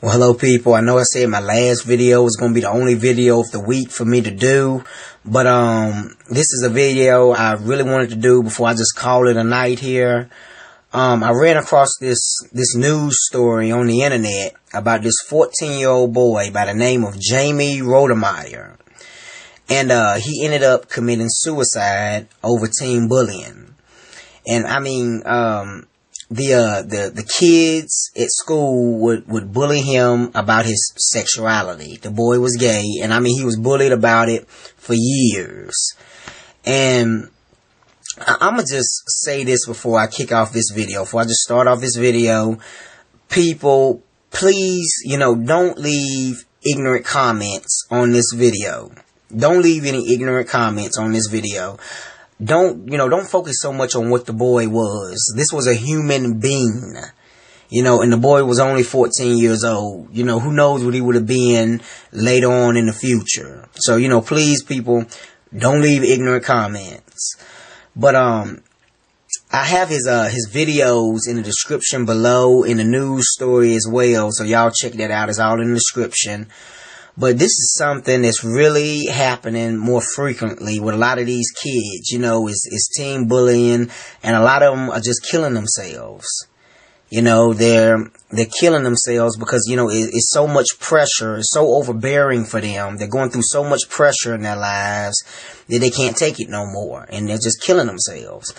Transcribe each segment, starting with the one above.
Well, hello people. I know I said my last video was going to be the only video of the week for me to do, but this is a video I really wanted to do before I just call it a night here. I ran across this news story on the internet about this 14-year-old boy by the name of Jamie Rodemeyer. And he ended up committing suicide over teen bullying. And I mean, the kids at school would bully him about his sexuality. The boy was gay, and I mean, he was bullied about it for years. And I'm gonna just say this before I kick off this video, before I just start off this video. People, please, don't leave ignorant comments on this video. Don't leave any ignorant comments on this video. Don't focus so much on what the boy was. This was a human being, and the boy was only 14 years old. Who knows what he would have been later on in the future. So, please, people, don't leave ignorant comments. But, I have his videos in the description below, in the news story as well. So y'all check that out. It's all in the description. But this is something that's really happening more frequently with a lot of these kids, is teen bullying, and a lot of them are just killing themselves. They're killing themselves because, it's so much pressure, it's so overbearing for them. They're going through so much pressure in their lives that they can't take it no more, and they're just killing themselves.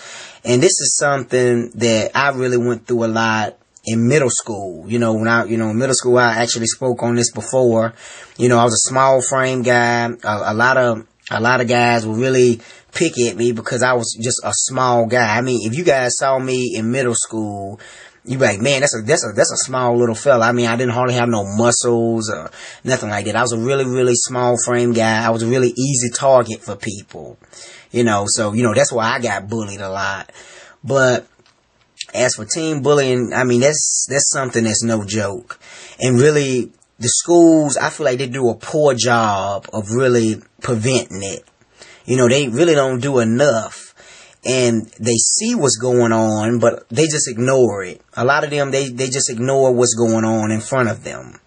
And this is something that I really went through a lot in middle school. When in middle school, I actually spoke on this before. I was a small frame guy. A lot of guys would really pick at me because I was just a small guy. I mean, if you guys saw me in middle school, you'd be like, man, that's a small little fella. I mean, I didn't hardly have no muscles or nothing like that. I was a really, really small frame guy. I was a really easy target for people. So, that's why I got bullied a lot. But as for teen bullying, I mean, that's something that's no joke. And really, the schools, I feel like they do a poor job of really preventing it. They really don't do enough. And they see what's going on, but they just ignore it. A lot of them, they just ignore what's going on in front of them.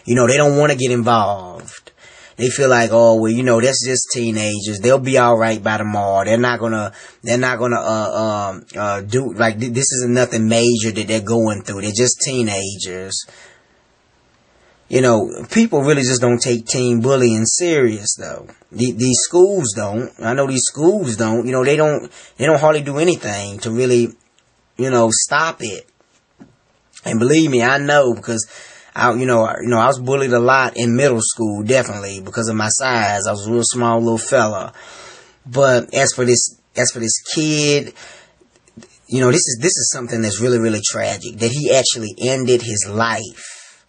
They don't want to get involved. They feel like, oh, well, that's just teenagers. They'll be all right by tomorrow. They're not gonna do, like, this isn't nothing major that they're going through. They're just teenagers. People really just don't take teen bullying serious, though. These schools don't. I know these schools don't. They don't hardly do anything to really, stop it. And believe me, I know, because I was bullied a lot in middle school, definitely, because of my size. I was a real small little fella. But as for this kid, this is something that's really, really tragic, that he actually ended his life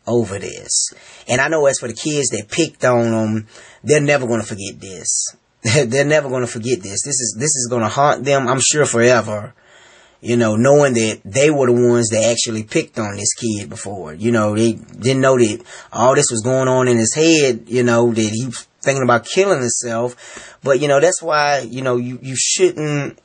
over this. And I know as for the kids that picked on him, they're never going to forget this. They're never going to forget this. This is going to haunt them, I'm sure, forever. Knowing that they were the ones that actually picked on this kid before. They didn't know that all this was going on in his head, that he was thinking about killing himself. But, that's why, you shouldn't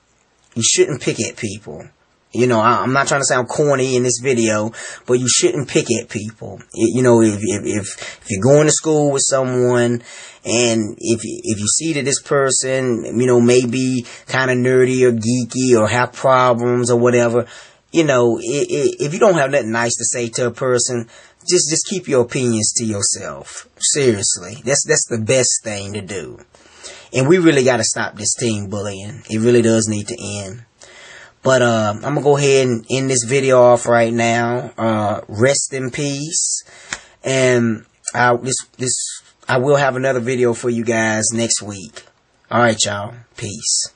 pick at people. I'm not trying to sound corny in this video, but you shouldn't pick at people. If you're going to school with someone, and if you see that this person, may be kind of nerdy or geeky or have problems or whatever, if you don't have nothing nice to say to a person, just keep your opinions to yourself. Seriously. That's the best thing to do. And we really got to stop this teen bullying. It really does need to end. But, I'm gonna go ahead and end this video off right now. Rest in peace. And, I will have another video for you guys next week. Alright, y'all. Peace.